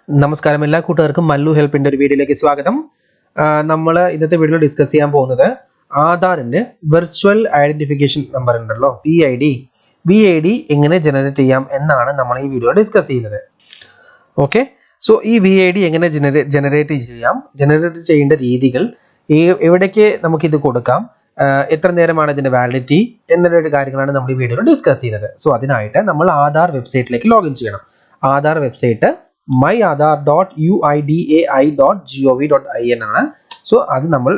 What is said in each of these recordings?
നമസ്കാരം എല്ലാ കൂട്ടുകാർക്കും മല്ലു ഹെൽപ്പിന്റെ ഒരു വീഡിയോയിലേക്ക് സ്വാഗതം. നമ്മൾ ഇന്നത്തെ വീഡിയോയിൽ ഡിസ്കസ് ചെയ്യാൻ പോകുന്നത് ആധാറിന്റെ വെർച്വൽ ഐഡന്റിഫിക്കേഷൻ നമ്പർ ഉണ്ടല്ലോ VID എങ്ങനെ ജനറേറ്റ് ചെയ്യാം എന്നാണ് നമ്മൾ ഈ വീഡിയോ ഡിസ്കസ് ചെയ്യുന്നത്. ഓക്കെ, സോ ഈ VID എങ്ങനെ ജനറേറ്റ് ചെയ്യേണ്ട രീതികൾ, എവിടേക്ക് നമുക്കിത് കൊടുക്കാം, എത്ര നേരമാണ് ഇതിന്റെ വാലിഡിറ്റി എന്നുള്ള കാര്യങ്ങളാണ് നമ്മൾ ഈ വീഡിയോയിൽ ഡിസ്കസ് ചെയ്യുന്നത്. സോ അതിനായിട്ട് നമ്മൾ ആധാർ വെബ്സൈറ്റിലേക്ക് ലോഗിൻ ചെയ്യണം. ആധാർ വെബ്സൈറ്റ് myaadhar.uidai.gov.in ആണ്. സോ അത് നമ്മൾ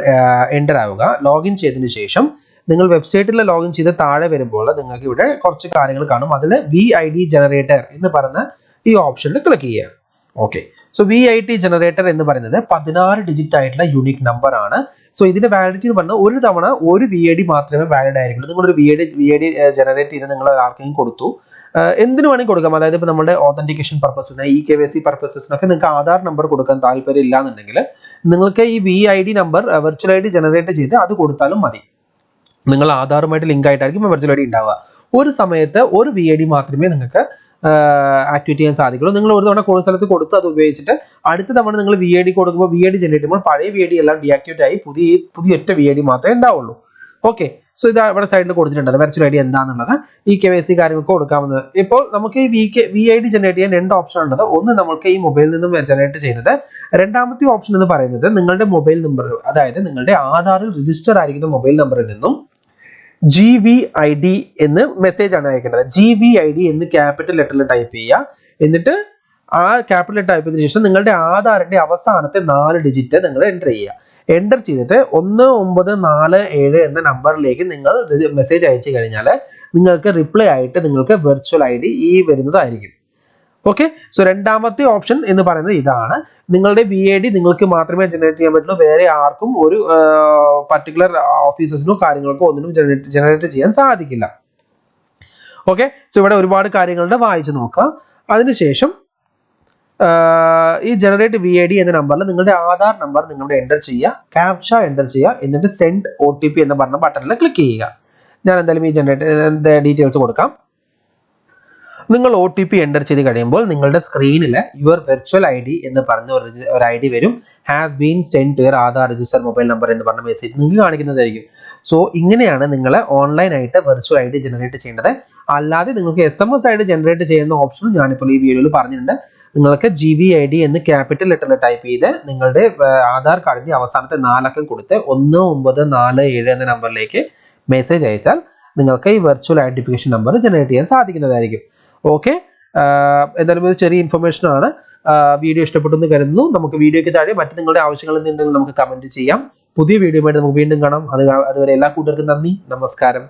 എൻ്റർ ആവുക. ലോഗിൻ ചെയ്തതിനു ശേഷം നിങ്ങൾ വെബ്സൈറ്റിൽ ലോഗിൻ ചെയ്ത് താഴെ വരുമ്പോൾ നിങ്ങൾക്ക് ഇവിടെ കുറച്ച് കാര്യങ്ങൾ കാണും. അതിൽ VID ജനറേറ്റർ എന്ന് പറയുന്ന ഈ ഓപ്ഷനിൽ ക്ലിക്ക് ചെയ്യുക. ഓക്കെ, സോ VID ജനറേറ്റർ എന്ന് പറയുന്നത് 16 ഡിജിറ്റ് ആയിട്ടുള്ള യൂണിക് നമ്പർ ആണ്. സോ ഇതിന്റെ വാലിഡിറ്റി എന്ന് പറഞ്ഞാൽ ഒരു തവണ ഒരു VID മാത്രമേ വാലിഡ് ആയിരിക്കുള്ളൂ. നിങ്ങളൊരു VID ജനറേറ്റ് ചെയ്ത് നിങ്ങൾ ആർക്കെങ്കിലും കൊടുത്തു, എന്തിനു വേണമെങ്കിൽ കൊടുക്കാം. അതായത് ഇപ്പോൾ നമ്മുടെ authentication പർപ്പസിന്, KYC പർപ്പസിനൊക്കെ നിങ്ങൾക്ക് ആധാർ നമ്പർ കൊടുക്കാൻ താല്പര്യം ഇല്ല എന്നുണ്ടെങ്കിൽ നിങ്ങൾക്ക് ഈ VID number virtual ID generate ചെയ്ത് അത് കൊടുത്താലും മതി. നിങ്ങൾ ആധാറുമായിട്ട് ലിങ്ക് ആയിട്ടായിരിക്കും വെർച്വൽ ID ഉണ്ടാവുക. ഒരു സമയത്ത് ഒരു VID മാത്രമേ നിങ്ങൾക്ക് ആക്ടിവേറ്റ് ചെയ്യാൻ സാധിക്കുള്ളൂ. നിങ്ങൾ ഒരു തവണ കൂടുതൽ സ്ഥലത്ത് കൊടുത്ത് അത് ഉപയോഗിച്ചിട്ട് അടുത്ത തവണ നിങ്ങൾ VID കൊടുക്കുമ്പോൾ VID ജനറേറ്റ് ചെയ്യുമ്പോൾ പഴയ VID എല്ലാം ഡീആക്ടിവേറ്റ് ആയി പുതിയ ഒറ്റ VID മാത്രമേ ഉണ്ടാവുള്ളൂ. ഓക്കെ, സോ ഇത് ഇവിടെ സൈഡിൽ കൊടുത്തിട്ടുണ്ട് വെർച്വൽ ID എന്താണെന്നുള്ളത്, KYC കാര്യങ്ങൾക്ക് കൊടുക്കാവുന്നത്. ഇപ്പോൾ നമുക്ക് ഈ VID ജനറേറ്റ് ചെയ്യാൻ രണ്ട് ഓപ്ഷൻ ഉള്ളത്. ഒന്ന് നമുക്ക് ഈ മൊബൈലിൽ നിന്നും ജനറേറ്റ് ചെയ്യുന്നത്. രണ്ടാമത്തെ ഓപ്ഷൻ എന്ന് പറയുന്നത് നിങ്ങളുടെ മൊബൈൽ നമ്പർ, അതായത് നിങ്ങളുടെ ആധാറിൽ രജിസ്റ്റർ ആയിരിക്കുന്ന മൊബൈൽ നമ്പറിൽ നിന്നും GVID എന്ന് മെസ്സേജ് ആണ് അയക്കേണ്ടത്. GVID എന്ന് ക്യാപിറ്റൽ ലെറ്ററിൽ ടൈപ്പ് ചെയ്യുക. എന്നിട്ട് ആ ക്യാപിറ്റൽ ടൈപ്പ് ചെയ്തതിനു ശേഷം നിങ്ങളുടെ ആധാറിന്റെ അവസാനത്തെ 4 ഡിജിറ്റ് നിങ്ങൾ എൻ്റർ ചെയ്യുക. എൻ്റർ ചെയ്തിട്ട് 1947 എന്ന നമ്പറിലേക്ക് നിങ്ങൾ മെസ്സേജ് അയച്ചു കഴിഞ്ഞാൽ നിങ്ങൾക്ക് റിപ്ലൈ ആയിട്ട് നിങ്ങൾക്ക് വെർച്വൽ ID ഈ വരുന്നതായിരിക്കും. ഓക്കെ, സോ രണ്ടാമത്തെ ഓപ്ഷൻ എന്ന് പറയുന്നത് ഇതാണ്. നിങ്ങളുടെ VID നിങ്ങൾക്ക് മാത്രമേ ജനറേറ്റ് ചെയ്യാൻ പറ്റുള്ളൂ. വേറെ ആർക്കും ഒരു പർട്ടിക്കുലർ ഓഫീസസിനോ കാര്യങ്ങൾക്കോ ഒന്നിനും ജനറേറ്റ് ചെയ്യാൻ സാധിക്കില്ല. ഓക്കെ, സോ ഇവിടെ ഒരുപാട് കാര്യങ്ങളുടെ വായിച്ചു നോക്കാം. അതിനുശേഷം ഈ ജനറേറ്റ് VID എന്ന നമ്പറിൽ നിങ്ങളുടെ ആധാർ നമ്പർ നിങ്ങളുടെ എൻ്റർ ചെയ്യുക, ക്യാപ്ച എൻ്റർ ചെയ്യുക, എന്നിട്ട് സെൻഡ് OTP എന്ന് പറഞ്ഞ ബട്ടണിൽ ക്ലിക്ക് ചെയ്യുക. ഞാൻ എന്തായാലും ഈ ജനറേറ്റ് ഡീറ്റെയിൽസ് കൊടുക്കാം. നിങ്ങൾ OTP എൻ്റർ ചെയ്ത് കഴിയുമ്പോൾ നിങ്ങളുടെ സ്ക്രീനിൽ യുവർ വെർച്വൽ ID എന്ന് പറഞ്ഞ ഒരു ID വരും. Has been send to your Aadhaar register mobile number എന്ന് പറഞ്ഞ മെസ്സേജ് നിങ്ങൾക്ക് കാണിക്കുന്നതായിരിക്കും. സോ ഇങ്ങനെയാണ് നിങ്ങൾ ഓൺലൈനായിട്ട് വെർച്വൽ ID ജനറേറ്റ് ചെയ്യേണ്ടത്. അല്ലാതെ നിങ്ങൾക്ക് SMS ആയിട്ട് ജനറേറ്റ് ചെയ്യുന്ന ഓപ്ഷനും ഞാനിപ്പോൾ ഈ വീഡിയോയിൽ പറഞ്ഞിട്ടുണ്ട്. നിങ്ങൾക്ക് GVID എന്ന് ക്യാപിറ്റൽ ലെറ്ററിൽ ടൈപ്പ് ചെയ്ത് നിങ്ങളുടെ ആധാർ കാർഡിന്റെ അവസാനത്തെ 4 അക്കം കൊടുത്ത് 1947 എന്ന നമ്പറിലേക്ക് മെസ്സേജ് അയച്ചാൽ നിങ്ങൾക്ക് ഈ വെർച്വൽ ഐഡന്റിഫിക്കേഷൻ നമ്പർ ജനറേറ്റ് ചെയ്യാൻ സാധിക്കുന്നതായിരിക്കും. ഓക്കെ, എന്തായാലും ഒരു ചെറിയ ഇൻഫർമേഷൻ ആണ്. വീഡിയോ ഇഷ്ടപ്പെട്ടു എന്ന് കരുതുന്നു. നമുക്ക് വീഡിയോയ്ക്ക് താഴെ മറ്റു നിങ്ങളുടെ ആവശ്യങ്ങൾ എന്തുണ്ടെങ്കിൽ നമുക്ക് കമന്റ് ചെയ്യാം. പുതിയ വീഡിയോയുമായിട്ട് നമുക്ക് വീണ്ടും കാണാം. അതുവരെ എല്ലാ കൂട്ടുകാർക്കും നന്ദി, നമസ്കാരം.